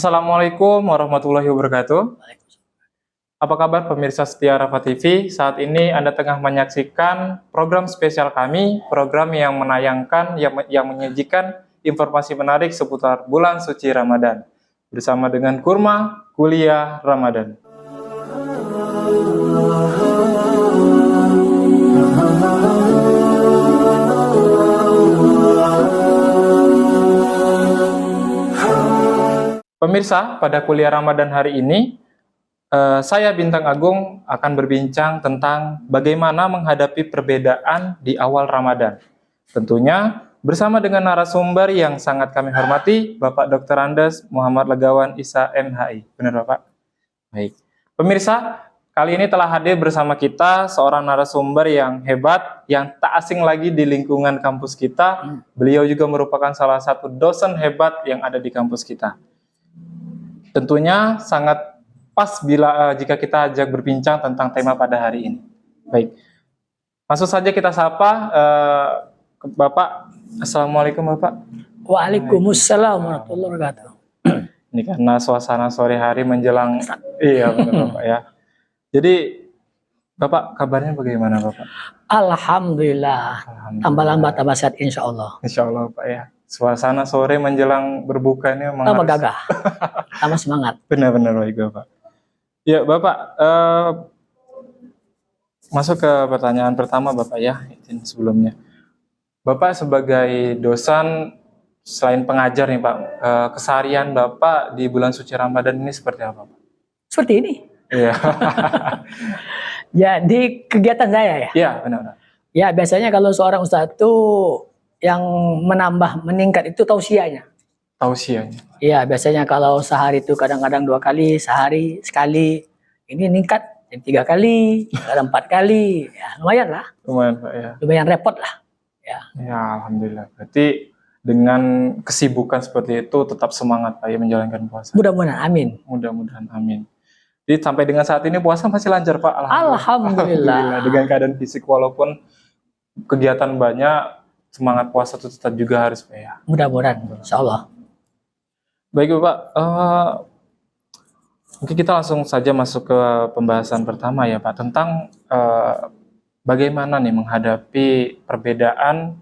Assalamualaikum warahmatullahi wabarakatuh. Apa kabar pemirsa setia Rafa TV? Saat ini Anda tengah menyaksikan program spesial kami, program yang menayangkan, yang menyajikan informasi menarik seputar bulan suci Ramadan. Bersama dengan Kurma Kuliah Ramadan. Pemirsa, pada kuliah Ramadan hari ini, saya Bintang Agung akan berbincang tentang bagaimana menghadapi perbedaan di awal Ramadan. Tentunya bersama dengan narasumber yang sangat kami hormati, Bapak Dr. Andes Muhammad Legawan Isa MHI. Benar Bapak? Baik. Pemirsa, kali ini telah hadir bersama kita seorang narasumber yang hebat, yang tak asing lagi di lingkungan kampus kita. Beliau juga merupakan salah satu dosen hebat yang ada di kampus kita. Tentunya sangat pas jika kita ajak berbincang tentang tema pada hari ini. Baik, langsung saja kita sapa Bapak. Assalamualaikum Bapak. Waalaikumsalam warahmatullahi wabarakatuh. Ini karena suasana sore hari menjelang, iya benar Bapak ya. Jadi Bapak kabarnya bagaimana Bapak? Alhamdulillah. Tambah lambat tambah sehat insya Allah. Insya Allah Pak ya. Suasana sore menjelang berbuka ini memang tambah gagah, tambah semangat. Benar-benar baik Bapak. Ya Bapak, masuk ke pertanyaan pertama Bapak ya, izin sebelumnya. Bapak sebagai dosen, selain pengajar nih Pak, keseharian Bapak di bulan suci Ramadan ini seperti apa Pak? Seperti ini. Iya. Jadi kegiatan saya ya? Iya benar-benar. Ya biasanya kalau seorang ustadz itu yang meningkat itu tausiahnya. Tausiahnya. Iya, biasanya kalau sehari itu kadang-kadang 2 kali, sehari sekali. Ini meningkat 3 kali, kadang 4 kali. Ya, lumayan lah. Lumayan Pak ya. Lumayan repot lah. Ya. Ya alhamdulillah. Berarti dengan kesibukan seperti itu tetap semangat Pak ya menjalankan puasa. Mudah-mudahan, amin. Mudah-mudahan, amin. Jadi sampai dengan saat ini puasa masih lancar Pak. Alhamdulillah. Dengan keadaan fisik walaupun kegiatan banyak, semangat puasa itu tetap juga harus Pak ya. Mudah-mudahan, insya Allah. Baik Bapak, mungkin kita langsung saja masuk ke pembahasan pertama ya Pak, tentang bagaimana nih menghadapi perbedaan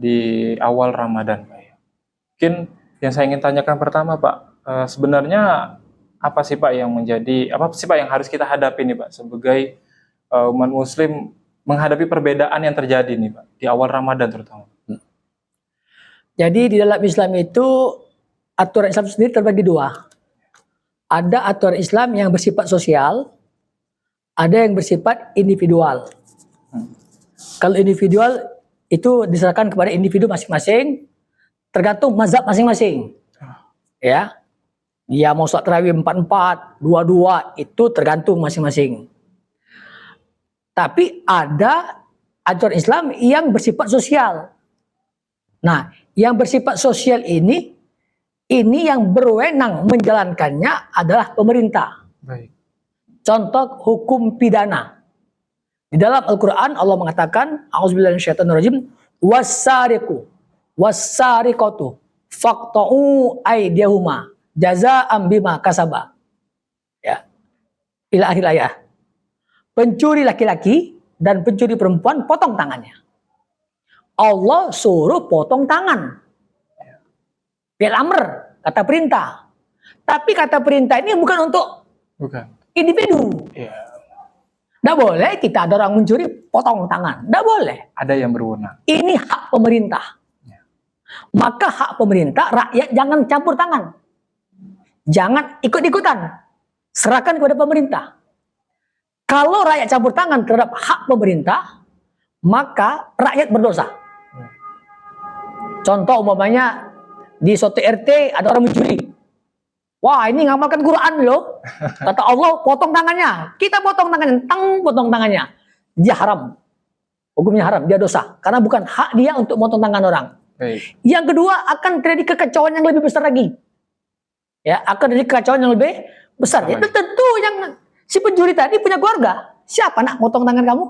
di awal Ramadan Pak ya. Mungkin yang saya ingin tanyakan pertama Pak, sebenarnya apa sih Pak yang harus kita hadapi nih Pak sebagai umat Muslim menghadapi perbedaan yang terjadi nih Pak di awal Ramadan terutama. Jadi di dalam Islam itu aturan Islam sendiri terbagi 2. Ada aturan Islam yang bersifat sosial, ada yang bersifat individual. Kalau individual itu diserahkan kepada individu masing-masing, tergantung mazhab masing-masing. Ya, dia mau sholat tarawih 4-4, 2-2 itu tergantung masing-masing. Tapi ada aturan Islam yang bersifat sosial. Nah, yang bersifat sosial ini yang berwenang menjalankannya adalah pemerintah. Baik. Contoh hukum pidana. Di dalam Al-Quran Allah mengatakan, A'udzubillahi minasyaitonirrajim, wassariqu wassariqatu faqta'u aydiyahuma jazaa'an bima kasaba. Ya. Ila akhir ayat. Pencuri laki-laki dan pencuri perempuan potong tangannya. Allah suruh potong tangan. Fi'il amr, kata perintah. Tapi kata perintah ini bukan untuk individu. Iya. Nggak boleh kita ada orang mencuri potong tangan. Nggak boleh. Ada yang berwenang. Ini hak pemerintah. Ya. Maka hak pemerintah, rakyat jangan campur tangan. Jangan ikut-ikutan. Serahkan kepada pemerintah. Kalau rakyat campur tangan terhadap hak pemerintah, maka rakyat berdosa. Contoh umpamanya di suatu RT ada orang mencuri. Wah, ini ngamalkan Quran loh. Kata Allah, potong tangannya. Kita potong tangannya, potong tangannya. Dia haram. Hukumnya haram, dia dosa. Karena bukan hak dia untuk potong tangan orang. Baik. Yang kedua, akan terjadi kekacauan yang lebih besar lagi. Ya, akan terjadi kekacauan yang lebih besar. Itu tentu yang si pencuri tadi punya keluarga. Siapa nak potong tangan kamu?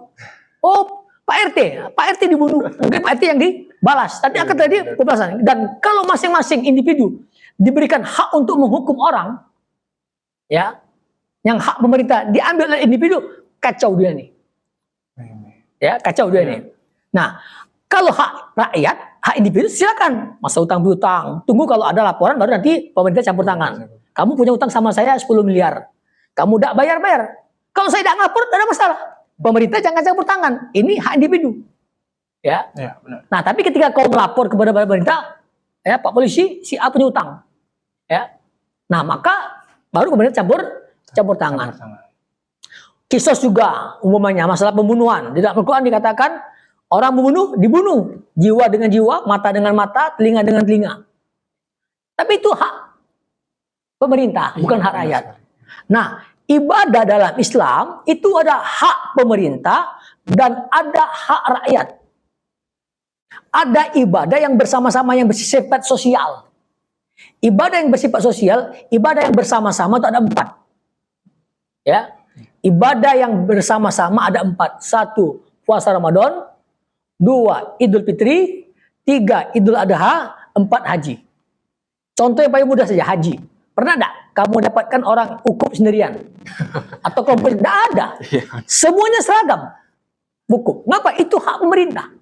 Oh, Pak RT. Pak RT dibunuh. Mungkin Pak RT yang dibalas. Tapi akan terjadi pembalasan. Dan kalau masing-masing individu diberikan hak untuk menghukum orang, ya, yang hak pemerintah diambil oleh individu, kacau dia nih. Ya, kacau dia nih. Nah, kalau hak rakyat, hak individu silakan masa utang piutang. Tunggu kalau ada laporan baru nanti pemerintah campur tangan. Kamu punya utang sama saya 10 miliar. Kamu tidak bayar. Kalau saya tidak ngapur, tidak ada masalah. Pemerintah jangan campur tangan. Ini hak individu. Ya. Benar. Nah, tapi ketika kau melapor kepada pemerintah, ya Pak Polisi, si A punya utang. Ya. Nah, maka baru pemerintah campur tangan. Kisos juga umpamanya masalah pembunuhan. Di dalam Al-Quran dikatakan orang membunuh dibunuh, jiwa dengan jiwa, mata dengan mata, telinga dengan telinga. Tapi itu hak pemerintah, bukan hak rakyat. Nah, ibadah dalam Islam itu ada hak pemerintah dan ada hak rakyat. Ada ibadah yang bersama-sama yang bersifat sosial. Ibadah yang bersifat sosial, ibadah yang bersama-sama itu ada 4. Ya, ibadah yang bersama-sama ada 4. 1, puasa Ramadan. 2, Idul Fitri. 3, Idul Adha. 4, haji. Contoh yang paling mudah saja, haji. Pernah enggak kamu dapatkan orang wukuf sendirian? Atau kelompok? Tidak ada. Semuanya seragam. Wukuf. Kenapa? Itu hak pemerintah.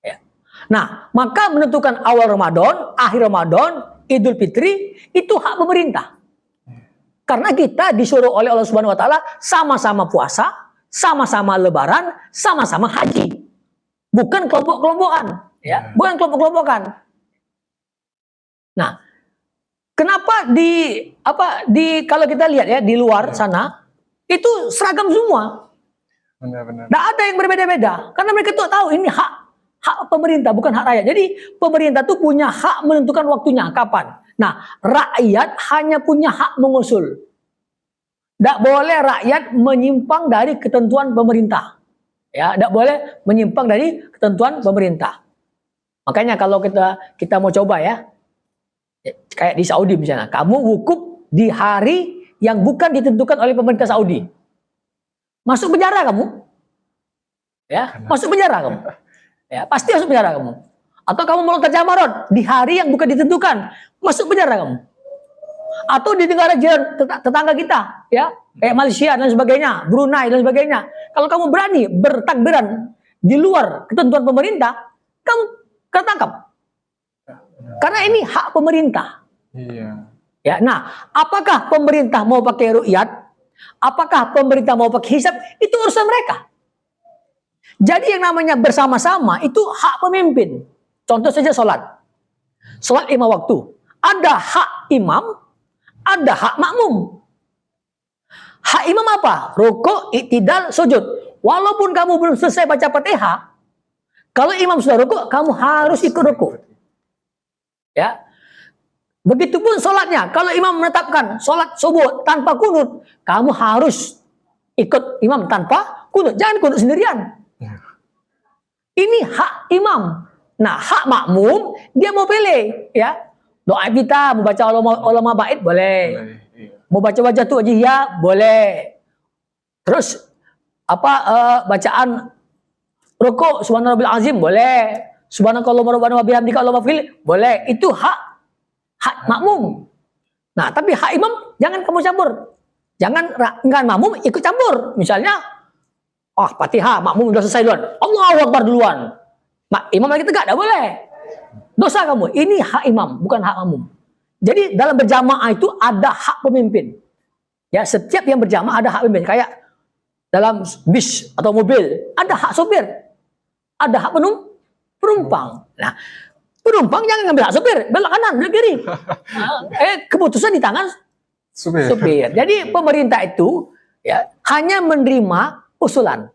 Ya. Nah, maka menentukan awal Ramadan, akhir Ramadan, Idul Fitri, itu hak pemerintah. Karena kita disuruh oleh Allah Subhanahu wa taala sama-sama puasa, sama-sama lebaran, sama-sama haji. Bukan kelompok-kelompokan, ya, bukan kelompok-kelompokan. Nah, kenapa kalau kita lihat ya di luar sana itu seragam semua. Benar-benar. Tidak ada yang berbeda-beda karena mereka tuh tahu ini hak pemerintah bukan hak rakyat. Jadi pemerintah tuh punya hak menentukan waktunya kapan. Nah, rakyat hanya punya hak mengusul. Tidak boleh rakyat menyimpang dari ketentuan pemerintah. Ya, tidak boleh menyimpang dari ketentuan pemerintah. Makanya kalau kita mau coba ya, kayak di Saudi misalnya, kamu wukuf di hari yang bukan ditentukan oleh pemerintah Saudi, masuk penjara kamu. Ya, masuk penjara kamu. Ya, pasti masuk penjara kamu. Atau kamu melontar jamarat di hari yang bukan ditentukan, masuk penjara kamu. Atau di negara jiran tetangga kita, ya, kayak Malaysia dan sebagainya, Brunei dan sebagainya. Kalau kamu berani bertakbiran di luar ketentuan pemerintah, kamu ketangkap. Karena ini hak pemerintah. Iya. Ya, nah, apakah pemerintah mau pakai ru'yat? Apakah pemerintah mau pakai hisab? Itu urusan mereka. Jadi yang namanya bersama-sama itu hak pemimpin. Contoh saja sholat. Sholat 5 waktu. Ada hak imam, ada hak makmum. Hak imam apa? Rukuk, iktidal, sujud. Walaupun kamu belum selesai baca Fatihah, kalau imam sudah rukuk, kamu harus ikut rukuk. Ya. Begitupun sholatnya. Kalau imam menetapkan sholat subuh tanpa kunut, kamu harus ikut imam tanpa kunut. Jangan kunut sendirian. Ini hak imam. Nah, hak makmum dia mau pilih, ya. Doa kita mau baca ulama bait boleh. Mau baca wajah ya boleh. Terus bacaan rukuk subhanallahil azim boleh. Subhanakallahumma rabbana wa bihamdika Allahumma fil boleh. Itu hak makmum. Nah, tapi hak imam jangan kamu campur. Jangan makmum ikut campur. Misalnya Fatihah, makmum sudah selesai duluan. Allahu Akbar duluan. Imam lagi tegak, tidak boleh. Dosa kamu. Ini hak imam, bukan hak makmum. Jadi dalam berjamaah itu ada hak pemimpin. Ya, setiap yang berjamaah ada hak pemimpin. Kayak dalam bis atau mobil, ada hak sopir. Ada hak penumpang. Nah, penumpang jangan ngambil hak sopir, belok kanan, belok kiri. Keputusan di tangan sopir. Jadi pemerintah itu ya hanya menerima usulan,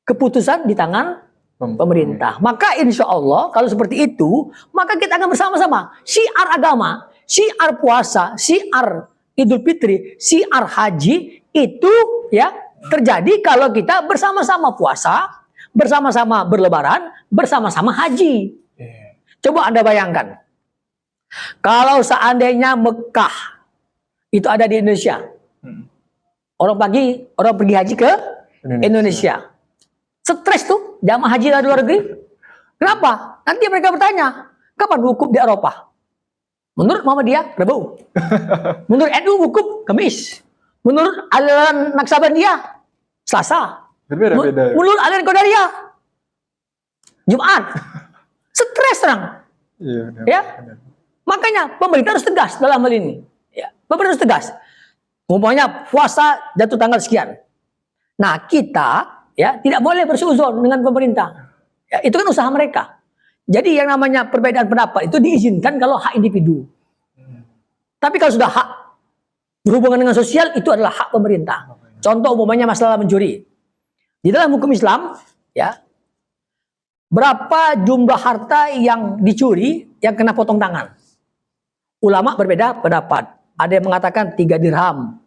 keputusan di tangan pemerintah. Maka insya Allah kalau seperti itu, maka kita akan bersama-sama. Syiar agama, syiar puasa, syiar Idul Fitri, syiar haji itu ya terjadi kalau kita bersama-sama puasa, bersama-sama berlebaran, bersama-sama haji. Coba Anda bayangkan, kalau seandainya Mekah itu ada di Indonesia, orang pergi haji ke Indonesia. Stres tuh jamaah haji dari luar negeri. Kenapa? Nanti mereka bertanya, kapan wukuf di Eropa? Menurut Muhammadiyah, Rabu. Menurut NU, hukum, Kamis. Menurut aliran Naksabandia, Selasa. Berbeda-beda. Menurut aliran Qadariyah, Jumat. Stres terang. Iya, benar, Ya. benar. Makanya pemerintah harus tegas dalam hal ini. Ya, pemerintah harus tegas. Umpamanya puasa jatuh tanggal sekian. Nah, kita ya tidak boleh bersuzon dengan pemerintah. Ya, itu kan usaha mereka. Jadi yang namanya perbedaan pendapat itu diizinkan kalau hak individu. Tapi kalau sudah hak berhubungan dengan sosial itu adalah hak pemerintah. Contoh umpamanya masalah mencuri. Di dalam hukum Islam, ya, berapa jumlah harta yang dicuri yang kena potong tangan? Ulama berbeda pendapat. Ada yang mengatakan 3 dirham.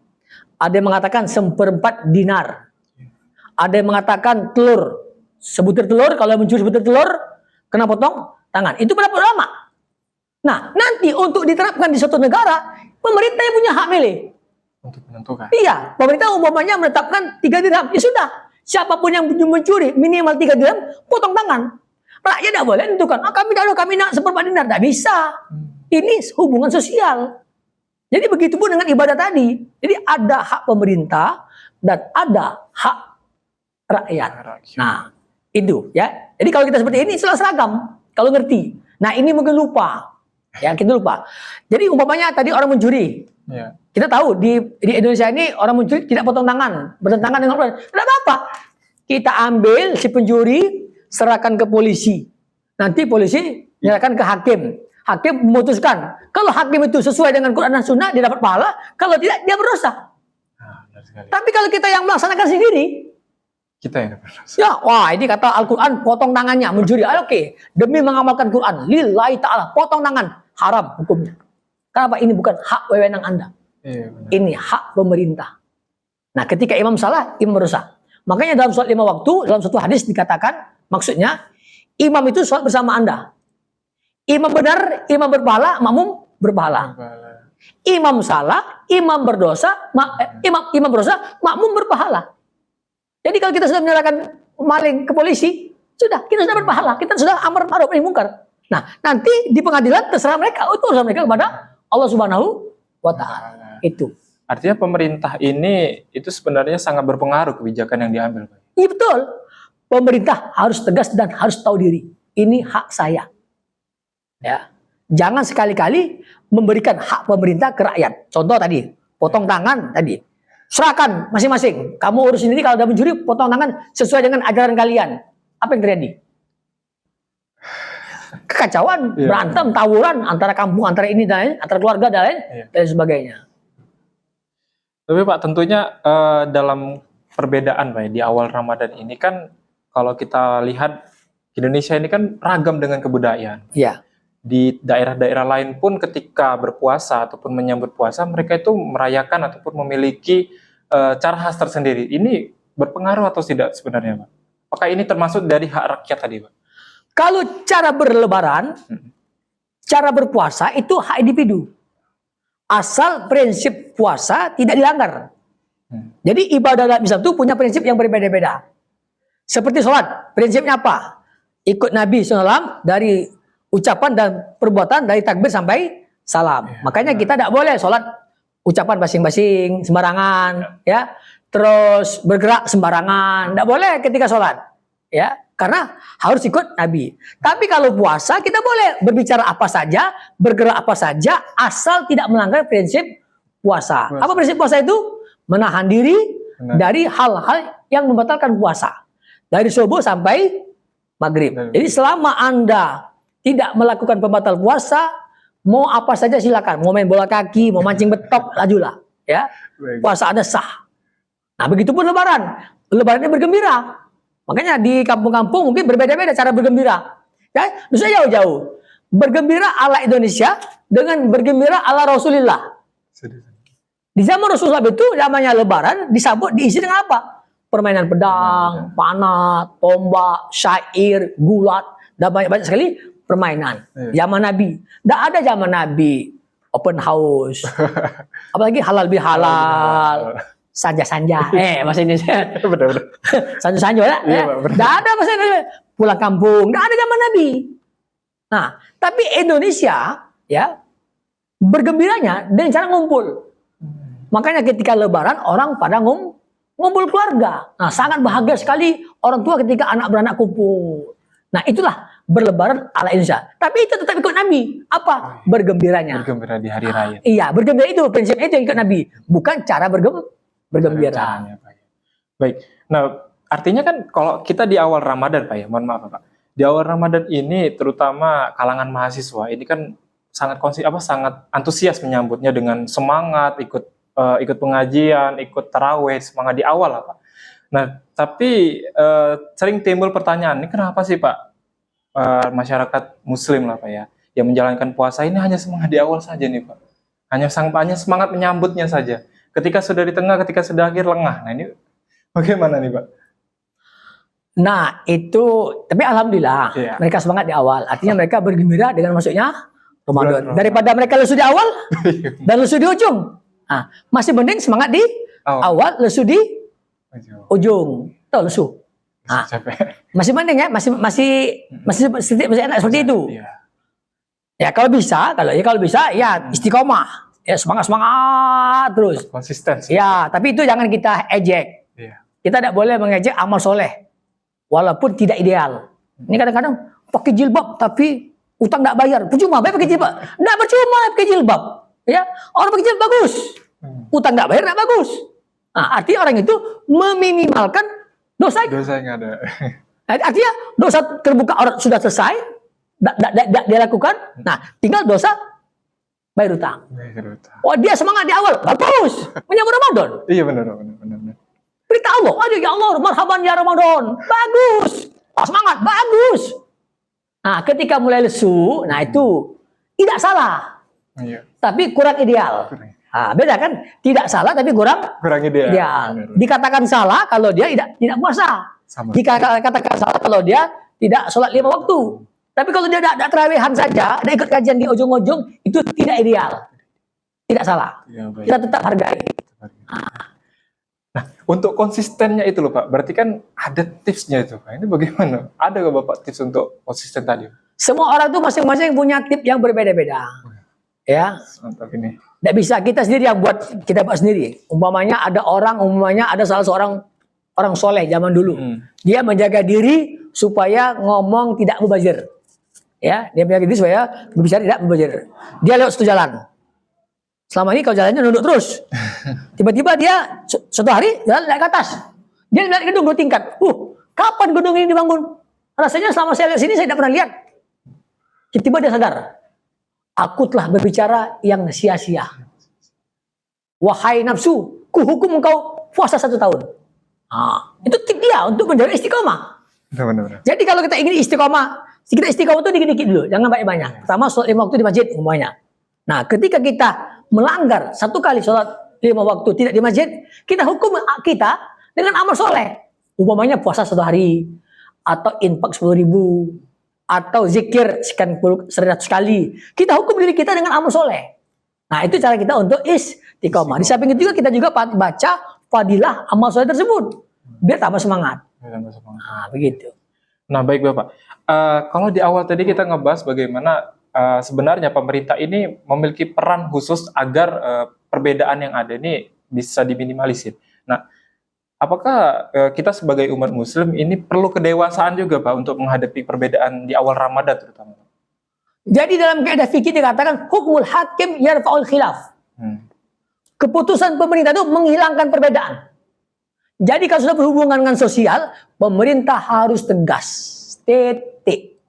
Ada yang mengatakan 1/4 dinar. Ada yang mengatakan telur. Sebutir telur, kalau mencuri sebutir telur, kena potong tangan. Itu pendapat ulama. Nah, nanti untuk diterapkan di suatu negara, pemerintah yang punya hak milih. Untuk menentukan. Iya, pemerintah umpamanya menetapkan 3 dirham. Ya sudah, siapapun yang mencuri minimal 3 dirham, potong tangan. Rakyat tidak boleh menentukan, kami nak 1/4 dinar. Tidak bisa. Ini hubungan sosial. Jadi begitu pun dengan ibadah tadi. Jadi ada hak pemerintah dan ada hak rakyat. Nah, itu ya. Jadi kalau kita seperti ini seragam kalau ngerti. Nah, ini mungkin lupa. Ya, kita lupa. Jadi umpamanya tadi orang mencuri. Ya. Kita tahu di Indonesia ini orang mencuri tidak potong tangan, bertentangan dengan aturan. Tidak apa-apa. Kita ambil si pencuri, serahkan ke polisi. Nanti polisi menyerahkan ke hakim. Hakim memutuskan. Kalau hakim itu sesuai dengan Quran dan Sunnah, dia dapat pahala. Kalau tidak, dia berdosa. Nah, benar sekali. Tapi kalau kita yang melaksanakan sendiri, Kita yang berdosa. ya, wah ini kata Al-Quran, potong tangannya, mencuri. Oke, demi mengamalkan Quran, lillahi ta'ala, potong tangan, haram hukumnya. Kenapa? Ini bukan hak wewenang Anda. Iya, benar. Ini hak pemerintah. Nah, ketika imam salah, imam berdosa. Makanya dalam sholat 5 waktu, dalam satu hadis dikatakan, maksudnya, imam itu sholat bersama Anda. Imam benar, imam berpahala, makmum berpahala. Imam salah, imam berdosa, imam berdosa, makmum berpahala. Jadi kalau kita sudah menyerahkan maling ke polisi, sudah, kita sudah berpahala, kita sudah amar ma'ruf nahi mungkar. Nah, nanti di pengadilan terserah mereka, itu urusan mereka kepada Allah Subhanahu wa Ta'ala. Itu. Artinya pemerintah ini itu sebenarnya sangat berpengaruh kebijakan yang diambil, Pak. Iya betul. Pemerintah harus tegas dan harus tahu diri. Ini hak saya. Ya. Jangan sekali-kali memberikan hak pemerintah ke rakyat. Contoh tadi, potong tangan tadi. Serahkan masing-masing. Kamu urus ini, kalau udah mencuri, potong tangan sesuai dengan ajaran kalian. Apa yang terjadi? Kekacauan, berantem, tawuran antara kampung, antara ini dan lain, antara keluarga dan lain, dan sebagainya. Tapi Pak, tentunya dalam perbedaan Pak, di awal Ramadan ini kan kalau kita lihat Indonesia ini kan ragam dengan kebudayaan. Iya. Di daerah-daerah lain pun ketika berpuasa ataupun menyambut puasa, mereka itu merayakan ataupun memiliki cara khas tersendiri. Ini berpengaruh atau tidak sebenarnya, Pak? Apakah ini termasuk dari hak rakyat tadi, Pak? Kalau cara berlebaran, cara berpuasa itu hak individu. Asal prinsip puasa tidak dilanggar. Jadi ibadah dalam Islam itu punya prinsip yang berbeda-beda. Seperti sholat, prinsipnya apa? Ikut Nabi SAW dari ucapan dan perbuatan, dari takbir sampai salam. Makanya kita tidak boleh sholat ucapan basing-basing, sembarangan, ya. Terus bergerak sembarangan, tidak boleh ketika sholat, ya. Karena harus ikut Nabi. Tapi kalau puasa kita boleh berbicara apa saja, bergerak apa saja, asal tidak melanggar prinsip puasa. Apa prinsip puasa itu? Menahan diri dari hal-hal yang membatalkan puasa. Dari subuh sampai maghrib. Jadi selama Anda tidak melakukan pembatal puasa, mau apa saja silakan. Mau main bola kaki, mau mancing betok, lajulah. Ya, puasa Anda sah. Nah, begitu pun Lebaran. Lebarannya bergembira. Makanya di kampung-kampung mungkin berbeda-beda cara bergembira. Ya, bisa jauh-jauh. Bergembira ala Indonesia dengan bergembira ala Rasulullah. Di zaman Rasulullah itu namanya Lebaran disambut diisi dengan apa? Permainan pedang, panah, tombak, syair, gulat, dan banyak-banyak sekali permainan. Zaman Nabi. Tidak ada zaman Nabi open house. Apalagi halal bihalal. Sanja-sanja. Bahasa Indonesia. Benar-benar. Sanja-sanja ya. Tidak ada bahasa Indonesia. Pulang kampung. Tidak ada zaman Nabi. Nah, tapi Indonesia ya bergembiranya dengan cara ngumpul. Makanya ketika Lebaran orang pada ngumpul keluarga. Nah, sangat bahagia sekali orang tua ketika anak beranak kumpul. Nah, itulah berlebaran ala Indonesia. Tapi itu tetap ikut Nabi. Apa? Bergembiranya. Bergembira di hari raya. Iya, bergembira itu prinsipnya itu yang ikut Nabi, bukan cara bergembira. Caranya, Pak. Baik. Nah, artinya kan kalau kita di awal Ramadan, Pak ya, mohon maaf Pak. Di awal Ramadan ini terutama kalangan mahasiswa ini kan sangat sangat antusias menyambutnya dengan semangat ikut pengajian, ikut tarawih, semangat di awal lah Pak. Nah, tapi sering timbul pertanyaan, ini kenapa sih Pak masyarakat Muslim lah Pak ya, yang menjalankan puasa ini hanya semangat di awal saja nih Pak, hanya semangat menyambutnya saja. Ketika sudah di tengah, ketika sudah akhir lengah. Nah ini bagaimana nih Pak? Nah itu, tapi alhamdulillah mereka semangat di awal. Artinya mereka bergembira dengan masuknya Ramadan. Daripada mereka lesu di awal dan lesu di ujung. Nah, masih mending semangat di awal, lesu di ujung. Tuh lesu. Nah, masih mending ya, masih enak seperti itu. Ya kalau bisa ya istiqomah. Ya semangat terus. Konsisten. Ya, tapi itu jangan kita ejek. Kita tidak boleh mengejek amal soleh, walaupun tidak ideal. Ini kadang-kadang pakai jilbab tapi utang tidak bayar. Percuma pakai jilbab. Tidak percuma pakai jilbab. Ya, orang pakai jilbab bagus. Utang tidak bayar tidak bagus. Nah, artinya orang itu meminimalkan dosa. Dosa yang ada. Artinya dosa terbuka orang sudah selesai, dia lakukan. Nah, tinggal dosa bayar utang. Oh, dia semangat di awal, bagus, menyambut Ramadan. Iya benar. Berita Allah, aduh ya Allah, marhaban ya Ramadan, bagus, semangat, bagus. Nah, ketika mulai lesu, nah itu tidak salah, tapi kurang ideal. Nah, beda kan? Tidak salah tapi kurang ideal. Dikatakan salah kalau dia tidak puasa. Dikatakan salah kalau dia tidak sholat 5 waktu. Tapi kalau dia tidak terawihan saja, ada ikut kajian di ujung-ujung, itu tidak ideal. Tidak salah. Kita tetap hargai. Nah, untuk konsistennya itu loh Pak, berarti kan ada tipsnya itu Pak. Ini bagaimana? Ada nggak Bapak tips untuk konsisten tadi? Semua orang itu masing-masing punya tips yang berbeda-beda. Ya. Mantap ini. Tidak bisa kita sendiri yang kita buat sendiri. Umpamanya ada salah seorang orang soleh zaman dulu. Dia menjaga diri supaya ngomong tidak mubazir. Ya, dia menjaga diri supaya berbicara tidak mubazir. Dia lewat satu jalan. Selama ini kalau jalannya nunduk terus. Tiba-tiba dia suatu hari jalan naik ke atas. Dia lihat gedung 2 tingkat. Kapan gedung ini dibangun? Rasanya selama saya lihat sini saya tidak pernah lihat. Tiba-tiba dia sadar. Aku telah berbicara yang sia-sia. Wahai nafsu, kuhukum engkau puasa 1 tahun. Itu tip dia untuk menjaga istiqomah. Benar. Jadi kalau kita ingin istiqomah, kita istiqomah itu dikit-dikit dulu, jangan banyak-banyak. Pertama sholat 5 waktu di masjid umpamanya. Nah, ketika kita melanggar 1 kali sholat 5 waktu tidak di masjid, kita hukum kita dengan amal soleh. Umpamanya puasa 1 hari, atau infak 10.000, atau zikir sekian 100 kali. Kita hukum diri kita dengan amal soleh. Nah, itu cara kita untuk istiqomah. Di samping itu juga kita juga baca fadilah amal soleh tersebut, biar tambah semangat. Nah, begitu. Nah, baik Bapak. Kalau di awal tadi kita ngebahas bagaimana sebenarnya pemerintah ini memiliki peran khusus agar perbedaan yang ada ini bisa diminimalisir. Nah, apakah kita sebagai umat Muslim ini perlu kedewasaan juga Pak untuk menghadapi perbedaan di awal Ramadan terutama? Jadi dalam kaidah fikih dikatakan hukmul hakim yarfa'ul khilaf. Keputusan pemerintah itu menghilangkan perbedaan. Jadi kalau sudah berhubungan dengan sosial, pemerintah harus tegas. Titik.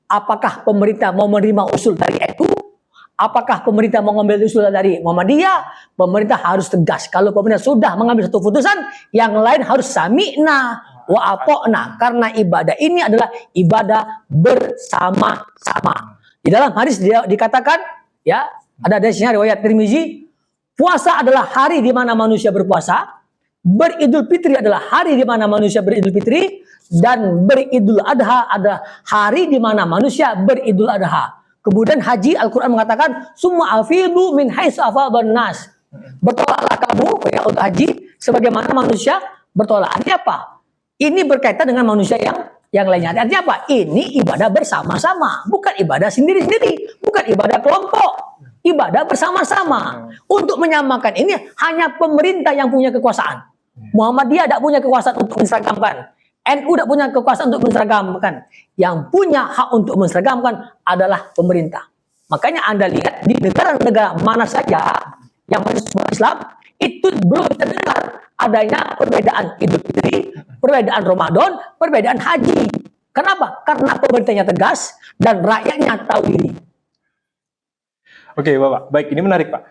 Apakah pemerintah mau menerima usul dari NU? Apakah pemerintah mau mengambil usul dari Muhammadiyah? Pemerintah harus tegas. Kalau pemerintah sudah mengambil satu keputusan, yang lain harus sami'na wa ata'na. Karena ibadah ini adalah ibadah bersama-sama. Di dalam hadis dia dikatakan, ya, ada hadisnya riwayat Tirmizi, puasa adalah hari di mana manusia berpuasa, beridul fitri adalah hari di mana manusia beridul fitri, dan beridul adha adalah hari di mana manusia beridul adha. Kemudian haji Al-Quran mengatakan summa afidu min haitsu afadhan nas. Bertolaklah kamu ya untuk haji sebagaimana manusia bertolak. Artinya apa? Ini berkaitan dengan manusia yang lainnya. Artinya apa? Ini ibadah bersama-sama, bukan ibadah sendiri-sendiri, bukan ibadah kelompok. ibadah bersama-sama. Untuk menyamakan ini hanya pemerintah yang punya kekuasaan. Muhammadiyah tidak punya kekuasaan untuk menseragamkan. NU tidak punya kekuasaan untuk menseragamkan. Yang punya hak untuk menseragamkan adalah pemerintah. Makanya Anda lihat di negara-negara mana saja yang masuk Islam, itu belum terdengar adanya perbedaan Idul Fitri, perbedaan Ramadan, perbedaan haji. Kenapa? Karena pemerintahnya tegas dan rakyatnya tahu diri. Oke, Bapak. Baik, ini menarik, Pak.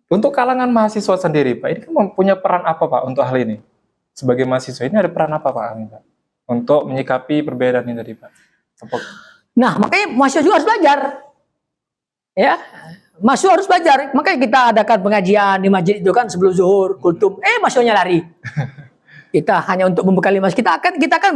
Untuk kalangan mahasiswa sendiri, Pak, ini kan mempunyai peran apa, Pak, untuk hal ini? Sebagai mahasiswa ini ada peran apa, Pak, Pak? Untuk menyikapi perbedaan ini tadi, Pak? Nah, makanya mahasiswa juga harus belajar. Ya, mahasiswa harus belajar. Makanya kita adakan pengajian di masjid itu kan sebelum zuhur, kultum. Mahasiswanya lari. Kita hanya untuk membekali mahasiswa. Kita akan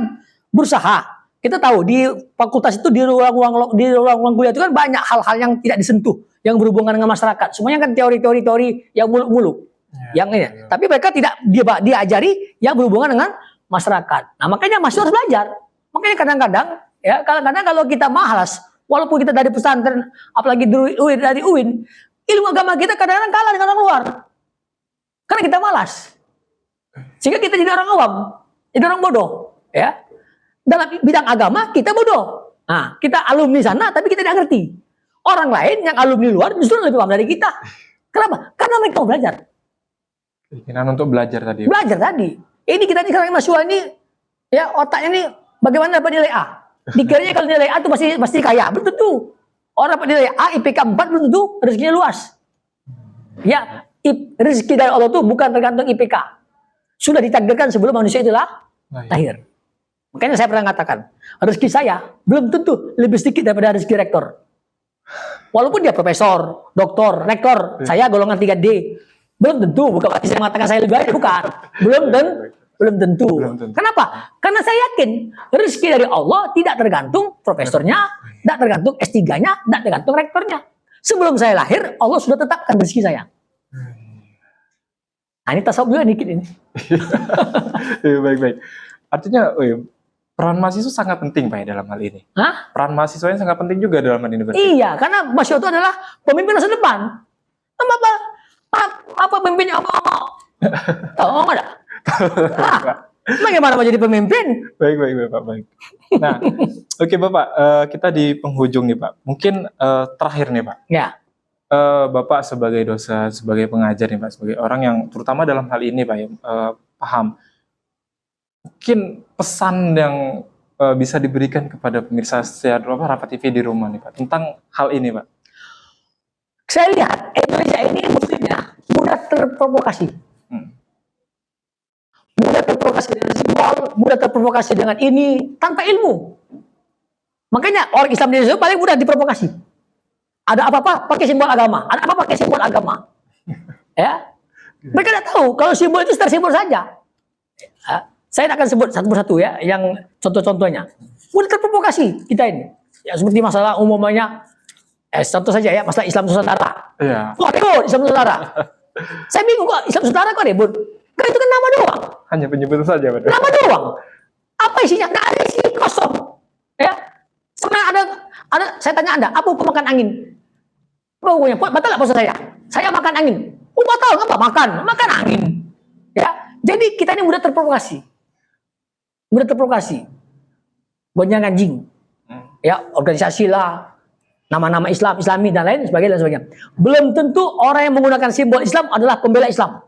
berusaha. Kita tahu di fakultas itu di ruang-ruang kuliah itu kan banyak hal-hal yang tidak disentuh, yang berhubungan dengan masyarakat. Semuanya kan teori-teori yang muluk-muluk. Yang ini. Tapi mereka tidak diajari yang berhubungan dengan masyarakat. Nah, makanya mahasiswa harus belajar. Makanya kadang-kadang kalau kita malas, walaupun kita dari pesantren, apalagi dari UIN, ilmu agama kita kadang-kadang kalah dengan orang luar. Karena kita malas. Sehingga kita jadi orang awam, jadi orang bodoh. Ya. Dalam bidang agama kita bodoh. Nah, kita alumni sana tapi kita tidak ngerti. Orang lain yang alumni luar justru lebih paham dari kita. Kenapa? Karena mereka mau belajar. Keinginan untuk belajar tadi. Belajar tadi. Ini kita nih sekarang mahasiswa ini, ya otaknya ini bagaimana dapat nilai A? Dikiranya kalau nilai A itu pasti kaya. Belum tentu. Orang dapat nilai A, IPK 4 belum tentu rezekinya luas. Ya, rezeki dari Allah itu bukan tergantung IPK. Sudah ditakdirkan sebelum manusia itulah lahir. Makanya saya pernah katakan, rezeki saya belum tentu lebih sedikit daripada rezeki rektor. Walaupun dia profesor, doktor, rektor, saya golongan 3D. Belum tentu, bukan berarti saya mengatakan saya lebih baik, bukan. Belum tentu. Kenapa? Karena saya yakin rezeki dari Allah tidak tergantung profesornya, tidak tergantung S3-nya, tidak tergantung rektornya. Sebelum saya lahir, Allah sudah tetapkan rezeki saya. Nah, ini tasawuf juga dikit ini. Baik-baik. Artinya, peran mahasiswa sangat penting, Pak, dalam hal ini. Hah? Peran mahasiswa yang sangat penting juga dalam hal ini. Iya, karena mahasiswa itu adalah pemimpin masa depan. Apa pemimpinnya apa? Tahu nggak ada? Bagaimana mau jadi pemimpin? Baik, Bapak. Baik. Nah, oke, Bapak, kita di penghujung nih, Pak. Mungkin terakhir nih, Pak. Ya. Bapak sebagai dosen, sebagai pengajar nih, Pak, sebagai orang yang terutama dalam hal ini, Pak, ya, paham. Mungkin pesan yang bisa diberikan kepada pemirsa setia Rapat TV di rumah nih, Pak, tentang hal ini, Pak. Saya lihat Indonesia ini muslimnya mudah terprovokasi. Mudah terprovokasi dengan simbol, mudah terprovokasi dengan ini tanpa ilmu. Makanya orang Islam di Indonesia paling mudah diprovokasi. Ada apa-apa pakai simbol agama, ada apa pakai simbol agama. Ya. Mereka tidak tahu kalau simbol itu tersimbol saja. Saya akan sebut satu persatu ya, yang contoh-contohnya. Mudah terprovokasi kita ini. Ya seperti masalah umumnya, contoh saja ya, masalah Islam Nusantara. Iya. Kok ribut Islam Nusantara? Saya bingung kok Islam Nusantara kok ribut? Kan itu kan nama doang. Hanya penyebutan saja, Pak. Nama doang. Apa isinya? Nggak ada isi, kosong. Ya. Sebenarnya ada. Saya tanya Anda, apa hukum makan angin? Apa hukumnya? Batal nggak puasa saya? Saya makan angin. Batal nggak apa? Makan angin. Ya. Jadi kita ini mudah terprovokasi. Gonjang ganjing. Ya, organisasi lah, nama-nama Islam, Islami dan lain sebagainya. Belum tentu orang yang menggunakan simbol Islam adalah pembela Islam.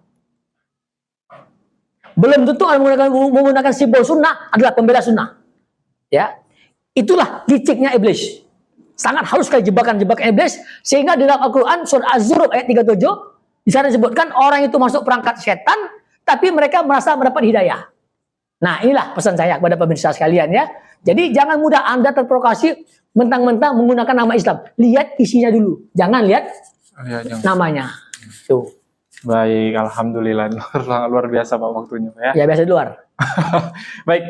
Belum tentu orang yang menggunakan simbol sunnah adalah pembela sunnah. Ya, itulah liciknya iblis. Sangat halus sekali jebakan-jebakan iblis, sehingga di dalam Al-Quran surah Az-Zukhruf ayat 37 di sana disebutkan orang itu masuk perangkat setan, tapi mereka merasa mendapat hidayah. Nah, inilah pesan saya kepada pemirsa sekalian ya. Jadi jangan mudah Anda terprovokasi mentang-mentang menggunakan nama Islam. Lihat isinya dulu. Jangan lihat namanya. Tuh. Baik, alhamdulillah. Luar biasa Pak waktunya, Pak, ya. Ya, biasa di luar. Baik,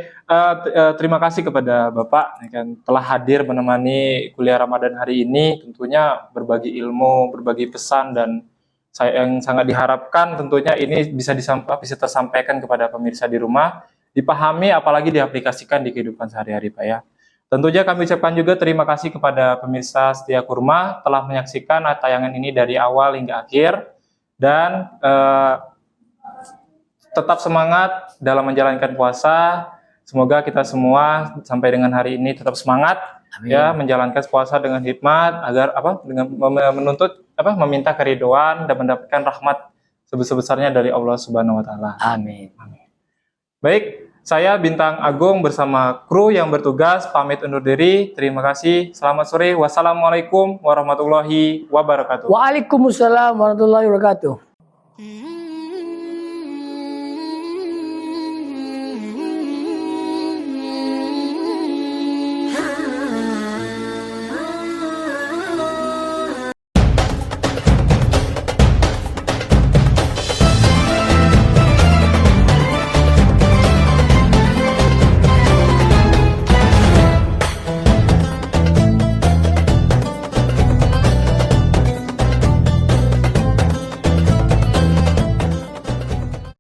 terima kasih kepada Bapak yang telah hadir menemani kuliah Ramadan hari ini. Tentunya berbagi ilmu, berbagi pesan, dan saya yang sangat diharapkan tentunya ini bisa tersampaikan kepada pemirsa di rumah, dipahami apalagi diaplikasikan di kehidupan sehari-hari, Pak, ya. Tentunya kami ucapkan juga terima kasih kepada pemirsa Setia Kurma telah menyaksikan tayangan ini dari awal hingga akhir, dan tetap semangat dalam menjalankan puasa. Semoga kita semua sampai dengan hari ini tetap semangat. Amin. Ya, menjalankan puasa dengan hikmat agar dengan menuntut meminta keridoan dan mendapatkan rahmat sebesar-besarnya dari Allah Subhanahu wa taala. Amin. Baik, saya Bintang Agung bersama kru yang bertugas pamit undur diri. Terima kasih. Selamat sore. Wassalamualaikum warahmatullahi wabarakatuh. Waalaikumsalam warahmatullahi wabarakatuh.